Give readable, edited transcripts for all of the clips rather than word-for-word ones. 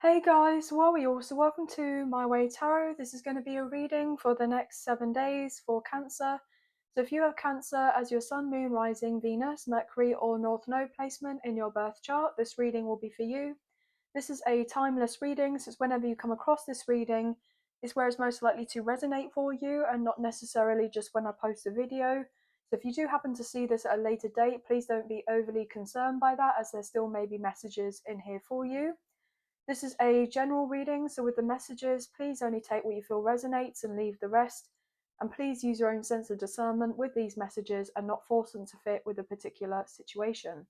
Hey guys, well, welcome to My Way Tarot. This is going to be a reading for the next 7 days for Cancer. So if you have Cancer as your Sun, Moon, Rising, Venus, Mercury or North Node placement in your birth chart, this reading will be for you. This is a timeless reading, so it's whenever you come across this reading is where it's most likely to resonate for you and not necessarily just when I post a video. So if you do happen to see this at a later date, please don't be overly concerned by that, as there still may be messages in here for you. This is a general reading, so with the messages, please only take what you feel resonates and leave the rest. And please use your own sense of discernment with these messages and not force them to fit with a particular situation.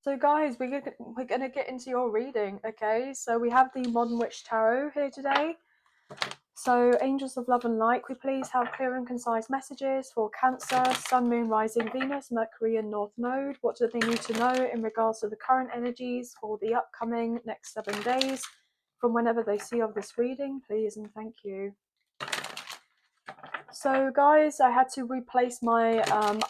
So guys, we're going to get into your reading, okay? So we have the Modern Witch Tarot here today. So angels of love and light, we please have clear and concise messages for Cancer, Sun, Moon, Rising, Venus, Mercury and North Node. What do they need to know in regards to the current energies for the upcoming next 7 days from whenever they see of this reading, please and thank you. So guys, I had to replace my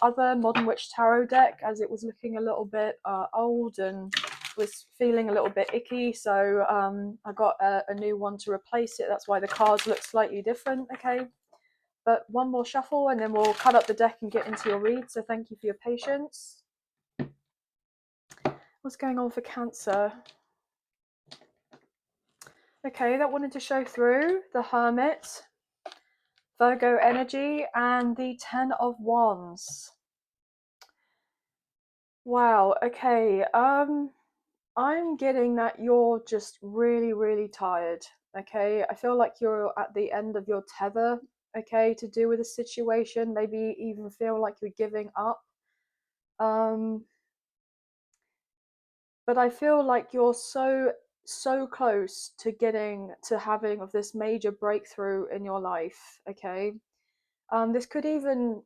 other Modern Witch Tarot deck as it was looking a little bit old and was feeling a little bit icky, so I got a new one to replace it. That's why the cards look slightly different, okay? But one more shuffle and then we'll cut up the deck and get into your read, so thank you for your patience. What's going on for Cancer? Okay, that wanted to show through the Hermit, Virgo energy, and the Ten of Wands. Wow, okay, I'm getting that you're just really tired, okay? I feel like you're at the end of your tether, okay, to do with the situation, maybe even feel like you're giving up. But I feel like you're so close to having of this major breakthrough in your life, okay? This could even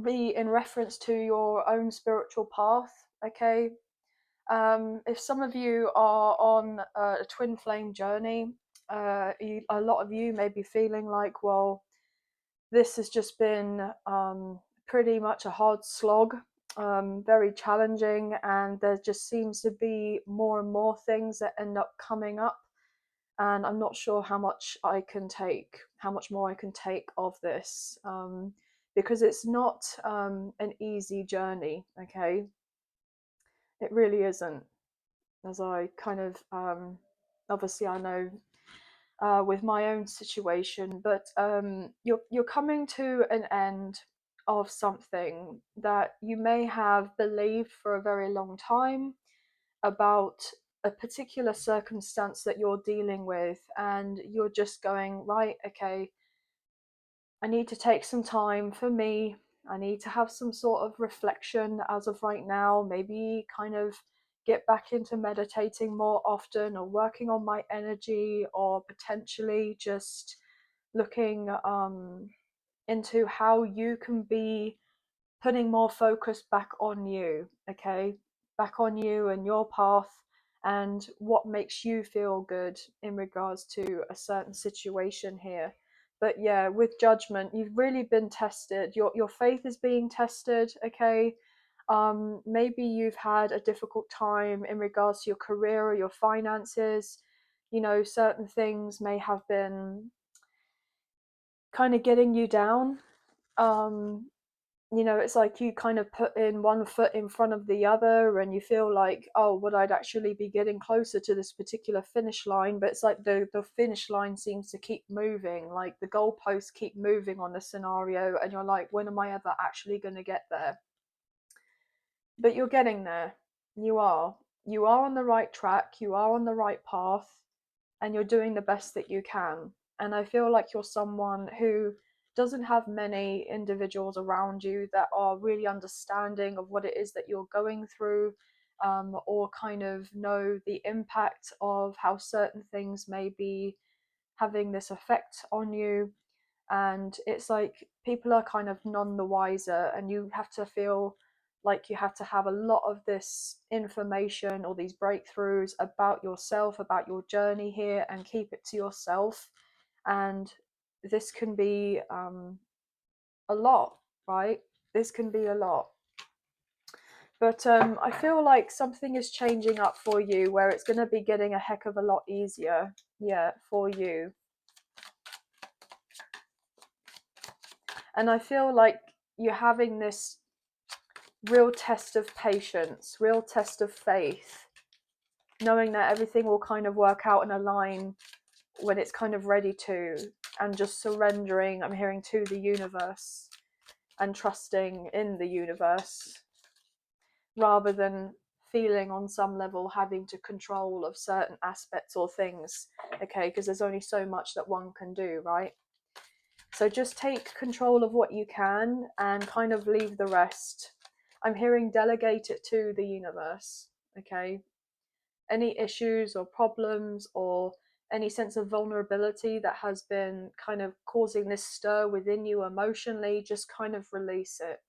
be in reference to your own spiritual path, okay? If some of you are on a twin flame journey, a lot of you may be feeling like, well, this has just been pretty much a hard slog, very challenging, and there just seems to be more and more things that end up coming up, and I'm not sure how much more I can take of this, because it's not an easy journey, okay? It really isn't. As I kind of obviously I know with my own situation, but you're coming to an end of something that you may have believed for a very long time about a particular circumstance that you're dealing with, and you're just going, right, okay, I need to take some time for me. I need to have some sort of reflection as of right now, maybe kind of get back into meditating more often or working on my energy, or potentially just looking into how you can be putting more focus back on you, okay? Back on you and your path and what makes you feel good in regards to a certain situation here. But yeah, with judgment, you've really been tested. Your faith is being tested, okay? Maybe you've had a difficult time in regards to your career or your finances. You know, certain things may have been kind of getting you down. You know, it's like you kind of put in one foot in front of the other and you feel like, oh, would I'd actually be getting closer to this particular finish line? But it's like the finish line seems to keep moving, like the goalposts keep moving on the scenario, and you're like, when am I ever actually going to get there? But you're getting there. You are on the right track, you are on the right path, and you're doing the best that you can. And I feel like you're someone who doesn't have many individuals around you that are really understanding of what it is that you're going through, or kind of know the impact of how certain things may be having this effect on you. And it's like people are kind of none the wiser, and you have to feel like you have to have a lot of this information or these breakthroughs about yourself, about your journey here, and keep it to yourself. And this can be a lot, right? This can be a lot. But I feel like something is changing up for you where it's going to be getting a heck of a lot easier, yeah, for you. And I feel like you're having this real test of patience, real test of faith, knowing that everything will kind of work out and align when it's kind of ready to, and just surrendering, I'm hearing, to the universe and trusting in the universe rather than feeling on some level having to control of certain aspects or things, okay, because there's only so much that one can do, right? So just take control of what you can and kind of leave the rest. I'm hearing delegate it to the universe, okay? Any issues or problems or any sense of vulnerability that has been kind of causing this stir within you emotionally, just kind of release it.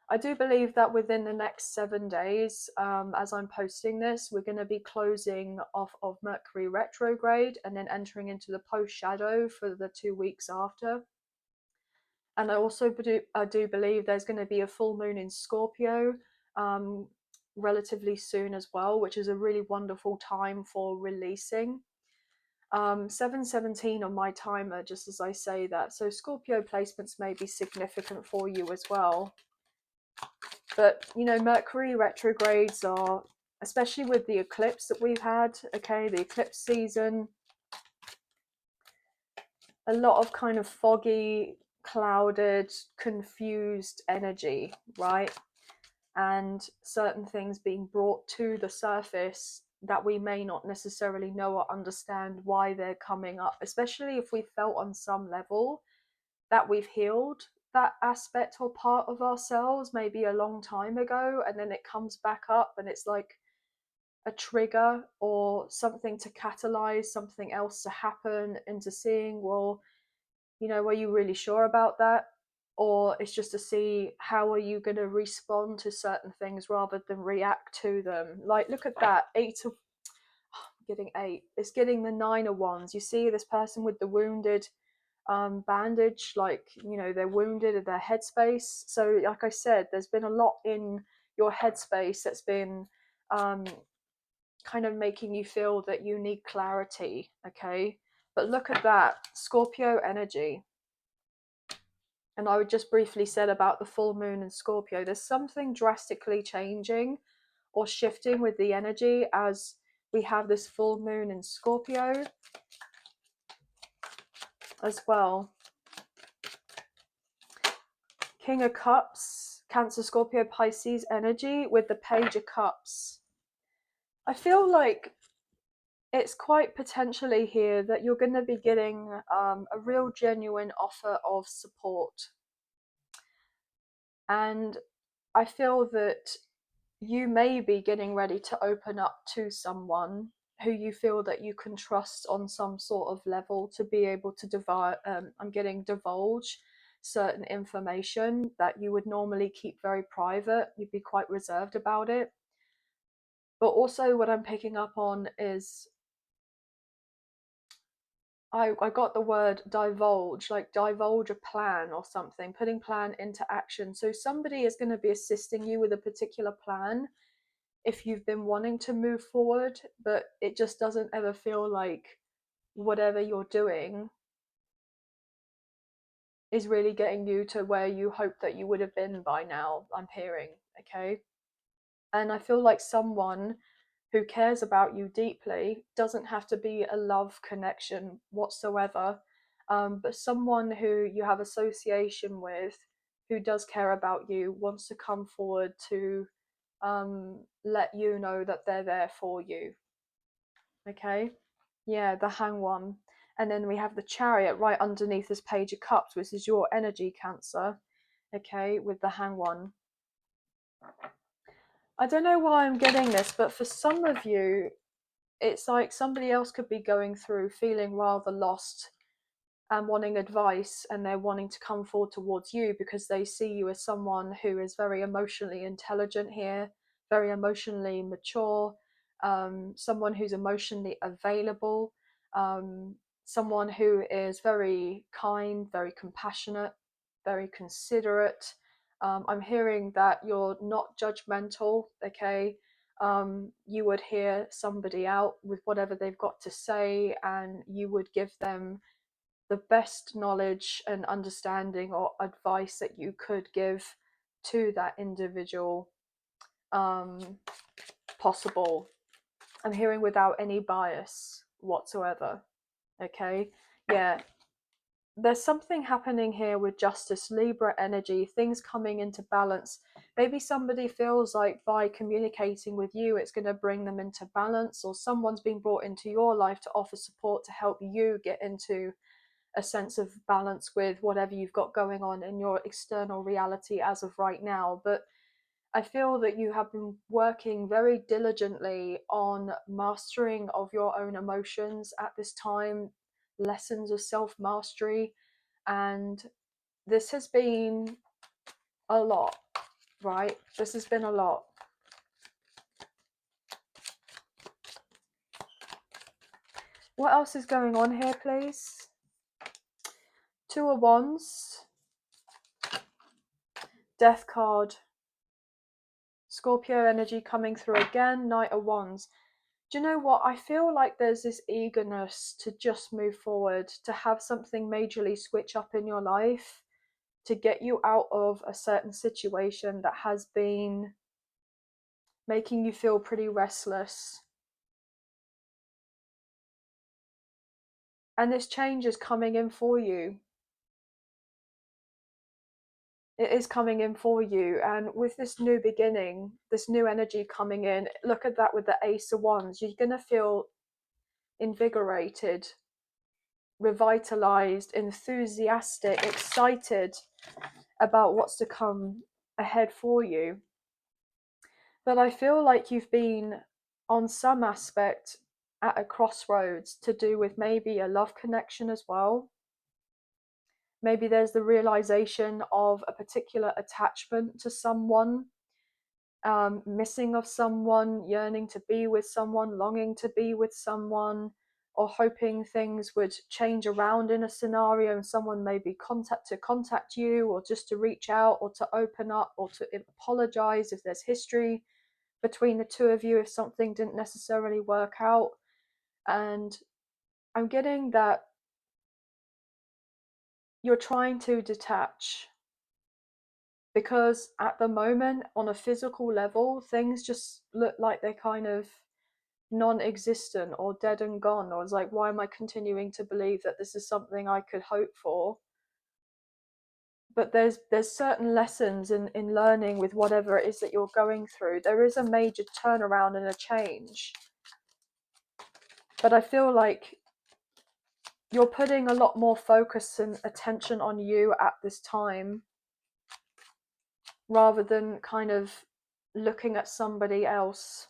I do believe that within the next 7 days, as I'm posting this, we're going to be closing off of Mercury retrograde and then entering into the post shadow for the 2 weeks after. And I do believe there's going to be a full moon in Scorpio relatively soon as well, which is a really wonderful time for releasing. 7:17 on my timer, just as I say that. So Scorpio placements may be significant for you as well. But, you know, Mercury retrogrades are, especially with the eclipse that we've had, okay, the eclipse season, a lot of kind of foggy, clouded, confused energy, right? And certain things being brought to the surface that we may not necessarily know or understand why they're coming up, especially if we felt on some level that we've healed that aspect or part of ourselves maybe a long time ago, and then it comes back up and it's like a trigger or something to catalyze something else to happen into seeing, well, you know, were you really sure about that? Or it's just to see how are you going to respond to certain things rather than react to them. Like, look at that, getting 8. It's getting the 9 of Wands. You see this person with the wounded bandage, like, you know, they're wounded in their headspace. So like I said, there's been a lot in your headspace that's been kind of making you feel that you need clarity, okay? But look at that, Scorpio energy. And I would just briefly said about the full moon in Scorpio, there's something drastically changing or shifting with the energy as we have this full moon in Scorpio as well. King of Cups, Cancer, Scorpio, Pisces energy with the Page of Cups. I feel like it's quite potentially here that you're going to be getting a real genuine offer of support. And I feel that you may be getting ready to open up to someone who you feel that you can trust on some sort of level to be able to divulge certain information that you would normally keep very private. You'd be quite reserved about it. But also what I'm picking up on is I got the word divulge, like divulge a plan or something, putting plan into action. So somebody is going to be assisting you with a particular plan if you've been wanting to move forward, but it just doesn't ever feel like whatever you're doing is really getting you to where you hope that you would have been by now, I'm hearing, okay? And I feel like someone who cares about you deeply, doesn't have to be a love connection whatsoever, but someone who you have association with, who does care about you, wants to come forward to let you know that they're there for you. Okay? Yeah, the Hang One. And then we have the Chariot right underneath this Page of Cups, which is your energy, Cancer. Okay, with the Hang One. I don't know why I'm getting this, but for some of you, it's like somebody else could be going through feeling rather lost and wanting advice, and they're wanting to come forward towards you because they see you as someone who is very emotionally intelligent here, very emotionally mature, someone who's emotionally available, someone who is very kind, very compassionate, very considerate, I'm hearing that you're not judgmental, okay? You would hear somebody out with whatever they've got to say, and you would give them the best knowledge and understanding or advice that you could give to that individual possible. I'm hearing without any bias whatsoever, okay? Yeah, there's something happening here with justice, Libra energy, things coming into balance. Maybe somebody feels like by communicating with you it's going to bring them into balance, or someone's being brought into your life to offer support to help you get into a sense of balance with whatever you've got going on in your external reality as of right now. But I feel that you have been working very diligently on mastering of your own emotions at this time, lessons of self mastery, and this has been a lot, right? This has been a lot. What else is going on here, please? Two of Wands, Death card, Scorpio energy coming through again, Knight of Wands. Do you know what? I feel like there's this eagerness to just move forward, to have something majorly switch up in your life, to get you out of a certain situation that has been making you feel pretty restless. And this change is coming in for you. It is coming in for you. And with this new beginning, this new energy coming in, look at that with the Ace of Wands. You're going to feel invigorated, revitalized, enthusiastic, excited about what's to come ahead for you. But I feel like you've been on some aspect at a crossroads to do with maybe a love connection as well. Maybe there's the realization of a particular attachment to someone, missing of someone, yearning to be with someone, longing to be with someone, or hoping things would change around in a scenario and someone maybe contact you, or just to reach out, or to open up, or to apologize if there's history between the two of you if something didn't necessarily work out. And I'm getting that you're trying to detach, because at the moment on a physical level things just look like they're kind of non-existent or dead and gone, or it's like, why am I continuing to believe that this is something I could hope for? But there's certain lessons in learning with whatever it is that you're going through. There is a major turnaround and a change, but I feel like you're putting a lot more focus and attention on you at this time, rather than kind of looking at somebody else.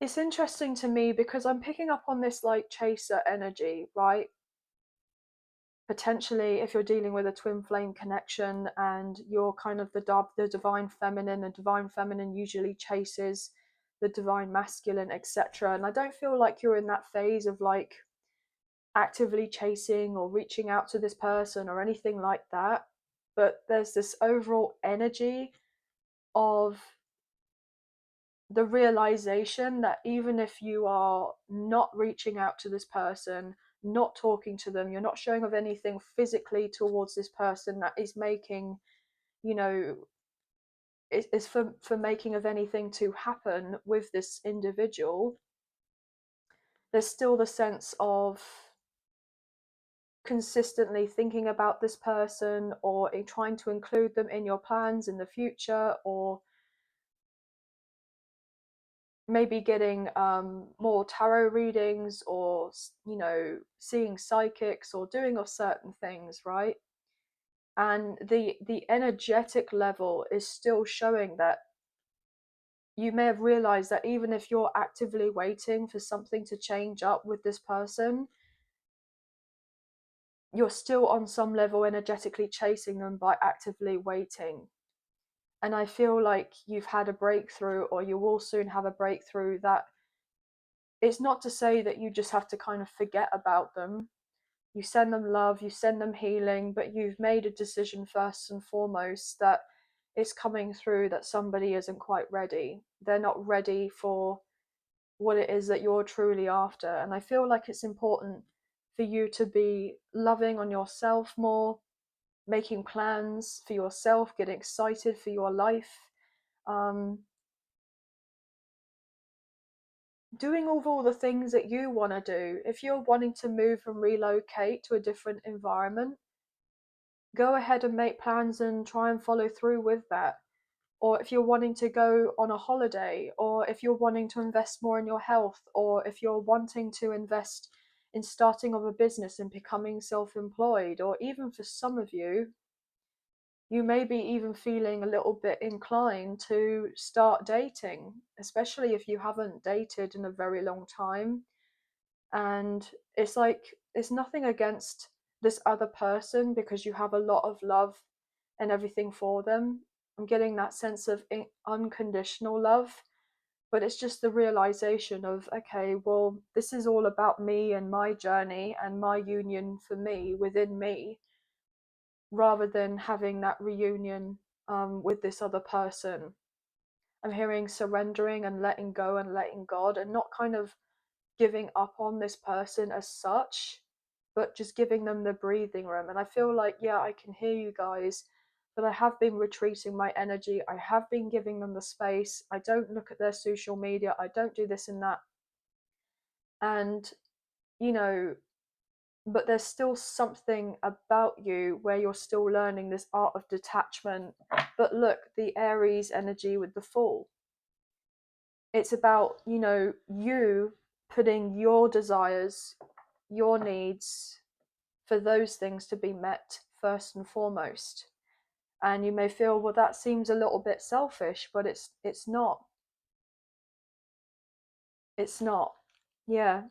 It's interesting to me because I'm picking up on this like chaser energy, right? Potentially, if you're dealing with a twin flame connection and you're kind of the divine feminine, and divine feminine usually chases the divine masculine, etc. And I don't feel like you're in that phase of like actively chasing or reaching out to this person or anything like that. But there's this overall energy of the realization that even if you are not reaching out to this person, not talking to them, you're not showing of anything physically towards this person that is making, you know, is for making of anything to happen with this individual, there's still the sense of consistently thinking about this person, or trying to include them in your plans in the future, or maybe getting more tarot readings, or seeing psychics, or doing of certain things, right? And the energetic level is still showing that you may have realized that even if you're actively waiting for something to change up with this person, you're still on some level energetically chasing them by actively waiting. And I feel like you've had a breakthrough, or you will soon have a breakthrough, that it's not to say that you just have to kind of forget about them, you send them love, you send them healing, but you've made a decision first and foremost that it's coming through that somebody isn't quite ready. They're not ready for what it is that you're truly after. And I feel like it's important for you to be loving on yourself more, making plans for yourself, getting excited for your life, doing all the things that you want to do. If you're wanting to move and relocate to a different environment, go ahead and make plans and try and follow through with that. Or if you're wanting to go on a holiday, or if you're wanting to invest more in your health, or if you're wanting to invest in starting of a business and becoming self-employed, or even for some of you, you may be even feeling a little bit inclined to start dating, especially if you haven't dated in a very long time. And it's like, it's nothing against this other person because you have a lot of love and everything for them. I'm getting that sense of unconditional love, but it's just the realization of, okay, well, this is all about me and my journey and my union for me within me, rather than having that reunion with this other person. I'm hearing surrendering and letting go and letting God, and not kind of giving up on this person as such, but just giving them the breathing room. And I feel like, yeah, I can hear you guys, but I have been retreating my energy. I have been giving them the space. I don't look at their social media. I don't do this and that. And, you know, but there's still something about you where you're still learning this art of detachment. But look, the Aries energy with the Fool. It's about, you putting your desires, your needs, for those things to be met first and foremost. And you may feel, well, that seems a little bit selfish, but it's not. It's not. Yeah.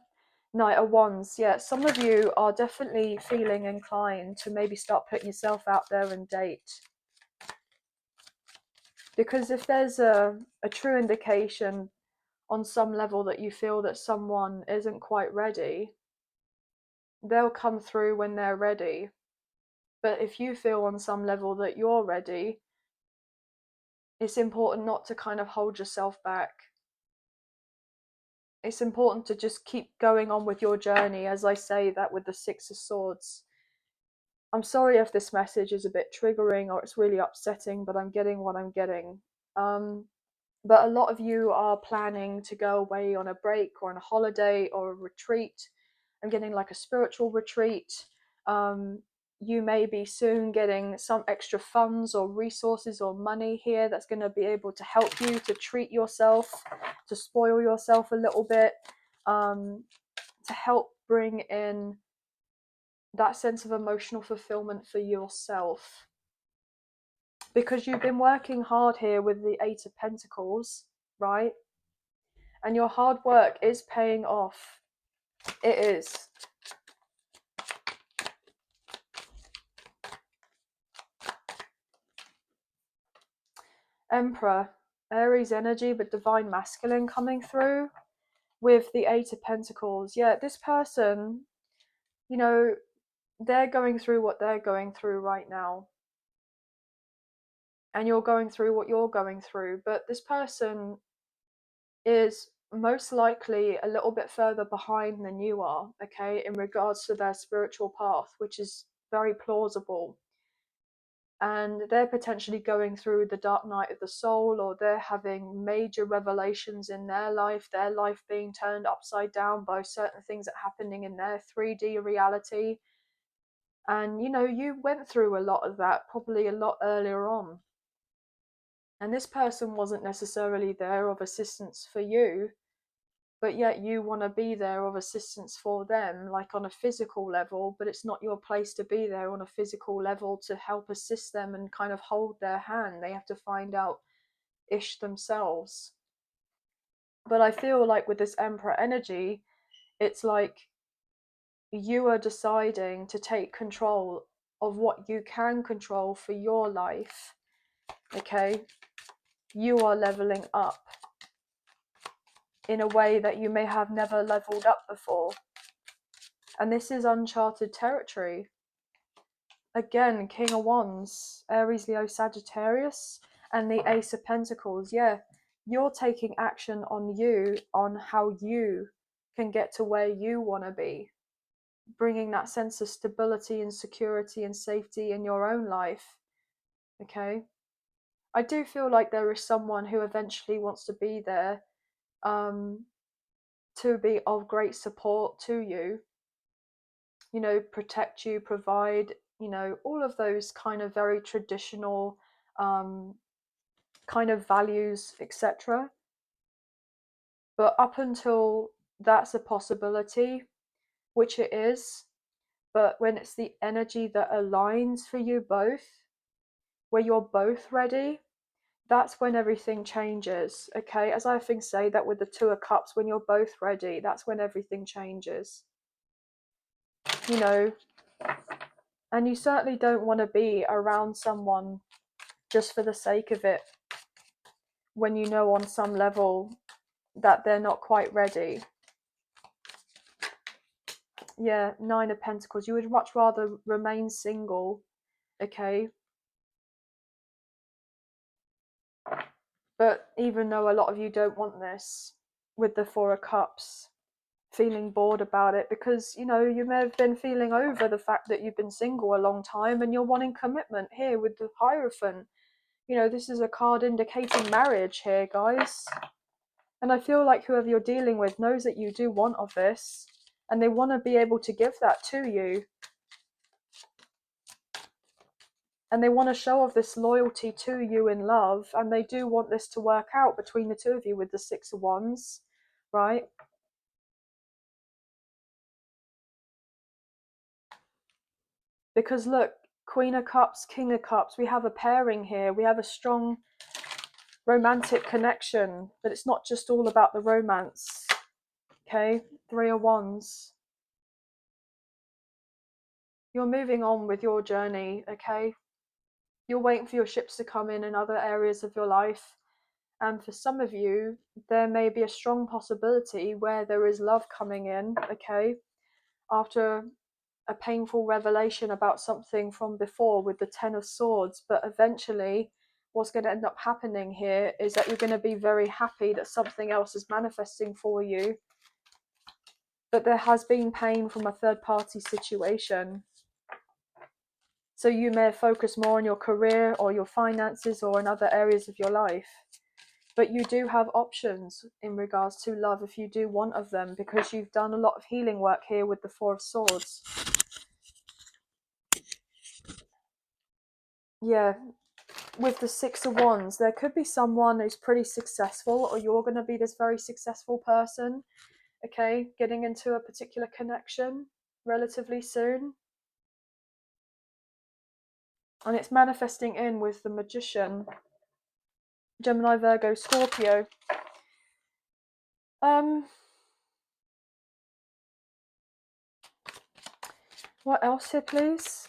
Knight of Wands. Yeah, some of you are definitely feeling inclined to maybe start putting yourself out there and date. Because if there's a true indication on some level that you feel that someone isn't quite ready, they'll come through when they're ready. But if you feel on some level that you're ready, it's important not to kind of hold yourself back. It's important to just keep going on with your journey, as I say that with the Six of Swords. I'm sorry if this message is a bit triggering or it's really upsetting, but I'm getting what I'm getting. But a lot of you are planning to go away on a break or on a holiday or a retreat. I'm getting like a spiritual retreat. You may be soon getting some extra funds or resources or money here that's going to be able to help you to treat yourself, to spoil yourself a little bit, to help bring in that sense of emotional fulfillment for yourself. Because you've been working hard here with the Eight of Pentacles, right? And your hard work is paying off. It is. Emperor, Aries energy, but divine masculine coming through with the Eight of Pentacles. Yeah, this person, they're going through what they're going through right now. And you're going through what you're going through. But this person is most likely a little bit further behind than you are, okay, in regards to their spiritual path, which is very plausible. And they're potentially going through the dark night of the soul, or they're having major revelations in their life being turned upside down by certain things that are happening in their 3D reality. And you went through a lot of that probably a lot earlier on, and this person wasn't necessarily there of assistance for you, but yet you want to be there of assistance for them, like on a physical level, but it's not your place to be there on a physical level to help assist them and kind of hold their hand. They have to find out ish themselves. But I feel like with this Emperor energy, it's like you are deciding to take control of what you can control for your life. Okay, you are leveling up in a way that you may have never leveled up before. And this is uncharted territory. Again, King of Wands, Aries, Leo, Sagittarius, and the Ace of Pentacles. Yeah, you're taking action on you, on how you can get to where you want to be, bringing that sense of stability and security and safety in your own life. Okay, I do feel like there is someone who eventually wants to be there, to be of great support to you, you know, protect you, provide, you know, all of those kind of very traditional kind of values, etc. But up until that's a possibility, which it is, but when it's the energy that aligns for you both, where you're both ready, that's when everything changes. Okay, as I often say that with the Two of Cups, when you're both ready, that's when everything changes, you know. And you certainly don't want to be around someone just for the sake of it, when you know on some level that they're not quite ready. Yeah, Nine of Pentacles. You would much rather remain single, okay? But even though a lot of you don't want this, with the Four of Cups, feeling bored about it, because, you know, you may have been feeling over the fact that you've been single a long time and you're wanting commitment here with the Hierophant. You know, this is a card indicating marriage here, guys. And I feel like whoever you're dealing with knows that you do want of this, and they want to be able to give that to you. And they want to show off this loyalty to you in love, and they do want this to work out between the two of you with the Six of Wands, right? Because look, Queen of Cups, King of Cups, we have a pairing here. We have a strong romantic connection, but it's not just all about the romance, okay? Three of Wands. You're moving on with your journey, okay? You're waiting for your ships to come in other areas of your life. And for some of you, there may be a strong possibility where there is love coming in, okay? After a painful revelation about something from before with the Ten of Swords. But eventually, what's going to end up happening here is that you're going to be very happy that something else is manifesting for you. But there has been pain from a third party situation. So you may focus more on your career or your finances or in other areas of your life. But you do have options in regards to love if you do want of them, because you've done a lot of healing work here with the Four of Swords. Yeah, with the Six of Wands, there could be someone who's pretty successful, or you're going to be this very successful person, okay, getting into a particular connection relatively soon. And it's manifesting in with the Magician, Gemini, Virgo, Scorpio. What else here, please?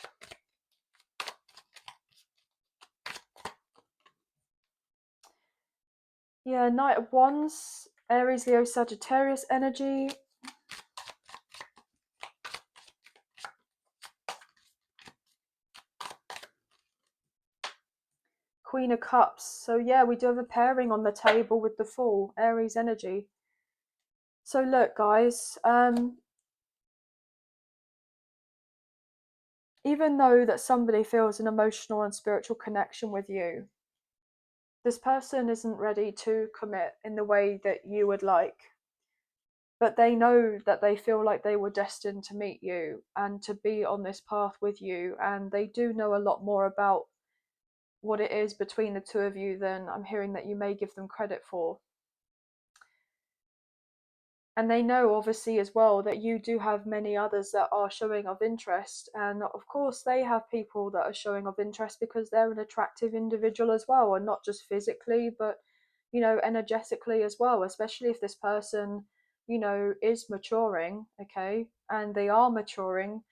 Yeah, Knight of Wands, Aries, Leo, Sagittarius energy. Queen of Cups. So yeah, we do have a pairing on the table with the Fool, Aries energy. So look, guys, even though that somebody feels an emotional and spiritual connection with you, this person isn't ready to commit in the way that you would like. But they know that they feel like they were destined to meet you and to be on this path with you. And they do know a lot more about what it is between the two of you than I'm hearing that you may give them credit for. And they know obviously as well that you do have many others that are showing of interest, and of course they have people that are showing of interest because they're an attractive individual as well, and not just physically but, you know, energetically as well, especially if this person, you know, is maturing, okay, and they are maturing,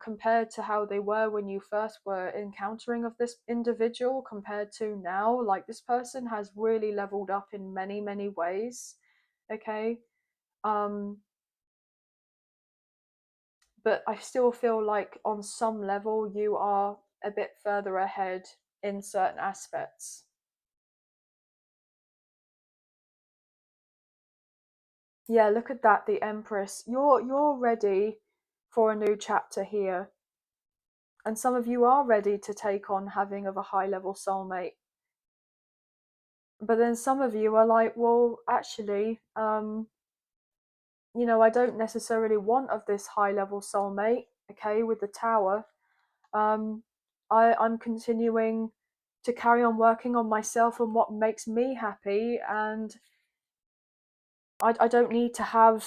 compared to how they were when you first were encountering of this individual compared to now. Like, this person has really leveled up in many ways, okay. um but I still feel like on some level you are a bit further ahead in certain aspects. Yeah, look at that, the Empress. You're ready for a new chapter here. And some of you are ready to take on having of a high level soulmate. But then some of you are like, well, actually, I don't necessarily want of this high level soulmate, okay, with the Tower. Um, I'm continuing to carry on working on myself and what makes me happy, and I don't need to have,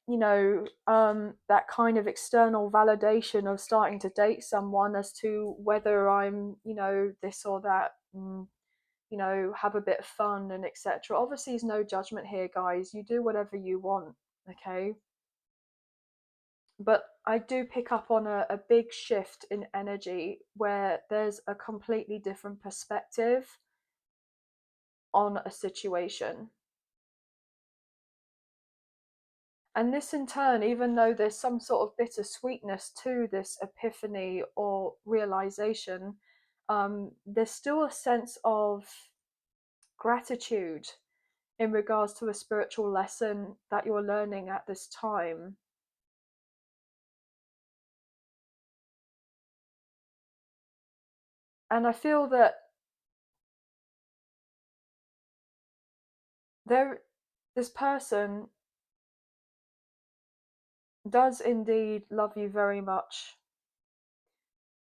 that kind of external validation of starting to date someone as to whether I'm, this or that. Have a bit of fun and etc. Obviously, there's no judgment here, guys. You do whatever you want, okay? But I do pick up on a big shift in energy where there's a completely different perspective on a situation. And this, in turn, even though there's some sort of bittersweetness to this epiphany or realization, there's still a sense of gratitude in regards to a spiritual lesson that you're learning at this time. And I feel that there this person does indeed love you very much.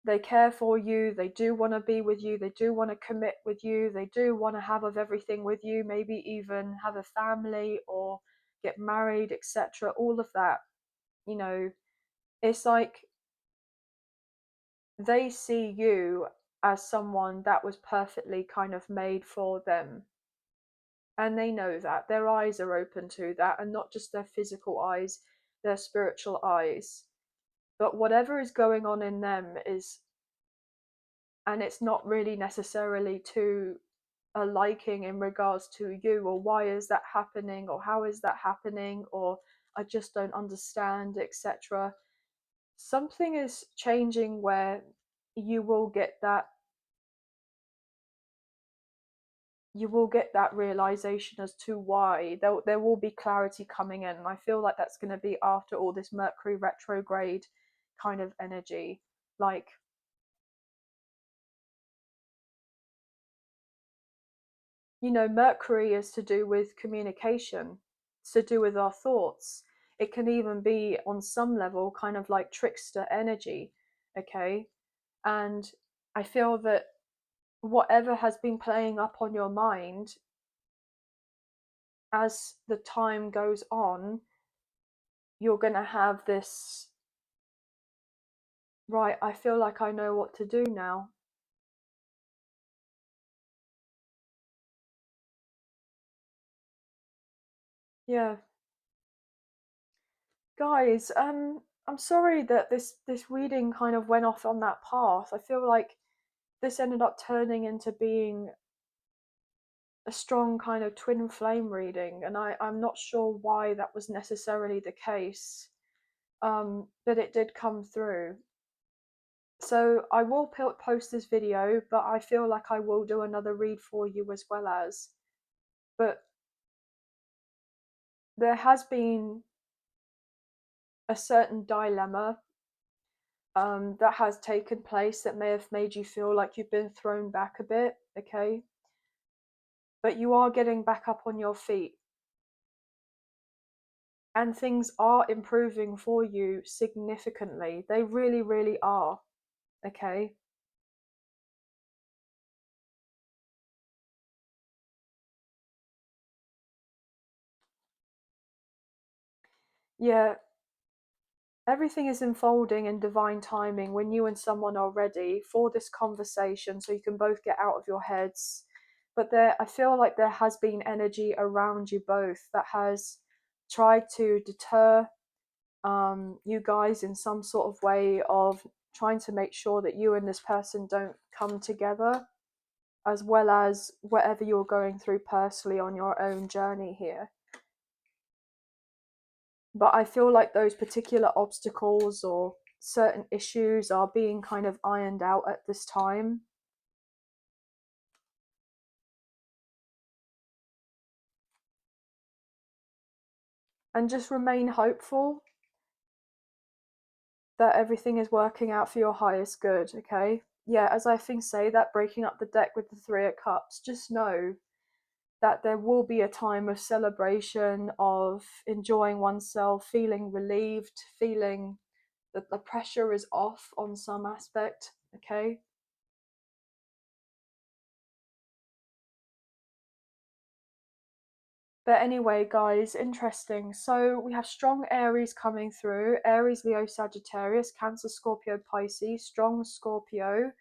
They care for you, they do want to be with you, they do want to commit with you, they do want to have of everything with you, maybe even have a family or get married, etc. All of that, it's like they see you as someone that was perfectly kind of made for them. And they know that their eyes are open to that, and not just their physical eyes, their spiritual eyes. But whatever is going on in them is, and it's not really necessarily to a liking in regards to you, or why is that happening, or how is that happening, or I just don't understand, etc. Something is changing where you will get that realization as to why. There will be clarity coming in, and I feel like that's going to be after all this Mercury retrograde kind of energy. Like, Mercury is to do with communication, it's to do with our thoughts. It can even be on some level kind of like trickster energy, okay? And I feel that whatever has been playing up on your mind as the time goes on, you're going to have this, right, I feel like I know what to do now. Yeah. Guys, I'm sorry that this reading kind of went off on that path. I feel like this ended up turning into being a strong kind of twin flame reading, and I'm not sure why that was necessarily the case. But it did come through. So I will post this video, but I feel like I will do another read for you as well as. But there has been a certain dilemma that has taken place that may have made you feel like you've been thrown back a bit, okay? But you are getting back up on your feet, and things are improving for you significantly. They really, really are, okay? Yeah, everything is unfolding in divine timing when you and someone are ready for this conversation so you can both get out of your heads. But I feel like there has been energy around you both that has tried to deter you guys in some sort of way of trying to make sure that you and this person don't come together, as well as whatever you're going through personally on your own journey here. But I feel like those particular obstacles or certain issues are being kind of ironed out at this time. And just remain hopeful that everything is working out for your highest good, okay? Yeah, as I think say that breaking up the deck with the Three of Cups, just know that there will be a time of celebration, of enjoying oneself, feeling relieved, feeling that the pressure is off on some aspect, okay? But anyway, guys, interesting. So we have strong Aries coming through. Aries, Leo, Sagittarius, Cancer, Scorpio, Pisces. Strong Scorpio,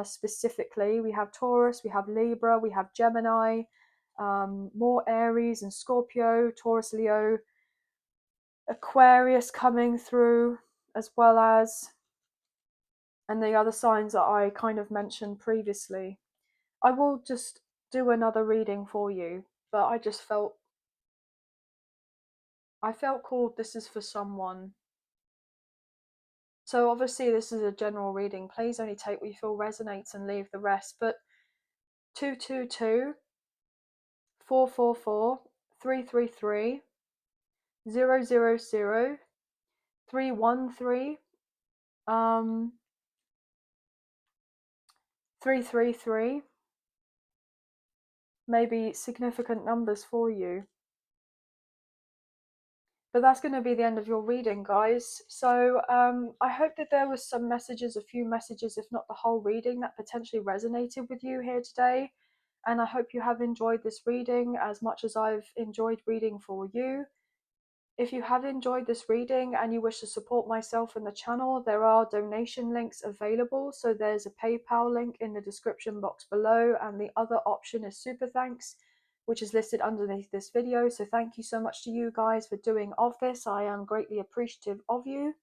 specifically. We have Taurus, we have Libra, we have Gemini. More Aries and Scorpio, Taurus, Leo, Aquarius coming through, as well as, and the other signs that I kind of mentioned previously. I will just do another reading for you, but I felt called this is for someone. So obviously this is a general reading. Please only take what you feel resonates and leave the rest. But 222 444 333 000 313 333 maybe significant numbers for you. But that's going to be the end of your reading, guys. So I hope that there was some messages, a few messages, if not the whole reading, that potentially resonated with you here today. And I hope you have enjoyed this reading as much as I've enjoyed reading for you. If you have enjoyed this reading and you wish to support myself and the channel, there are donation links available. So there's a PayPal link in the description box below, and the other option is Super Thanks, which is listed underneath this video. So thank you so much to you guys for doing of this. I am greatly appreciative of you.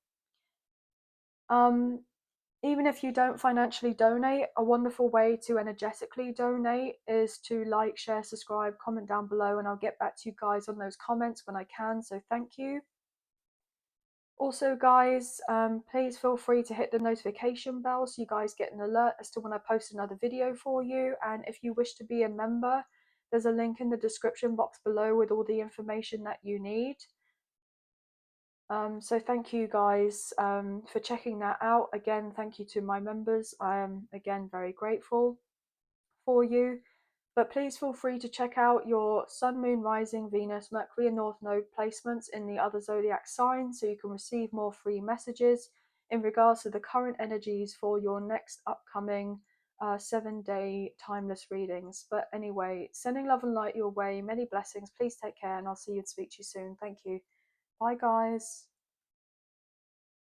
Even if you don't financially donate, a wonderful way to energetically donate is to like, share, subscribe, comment down below, and I'll get back to you guys on those comments when I can. So thank you. Also, guys, please feel free to hit the notification bell so you guys get an alert as to when I post another video for you. And if you wish to be a member, there's a link in the description box below with all the information that you need. So thank you guys for checking that out. Again, thank you to my members. I am again very grateful for you. But please feel free to check out your Sun, Moon, Rising, Venus, Mercury, and North Node placements in the other zodiac signs so you can receive more free messages in regards to the current energies for your next upcoming 7-day timeless readings. But anyway, sending love and light your way. Many blessings. Please take care, and I'll see you and speak to you soon. Thank you. Bye, guys.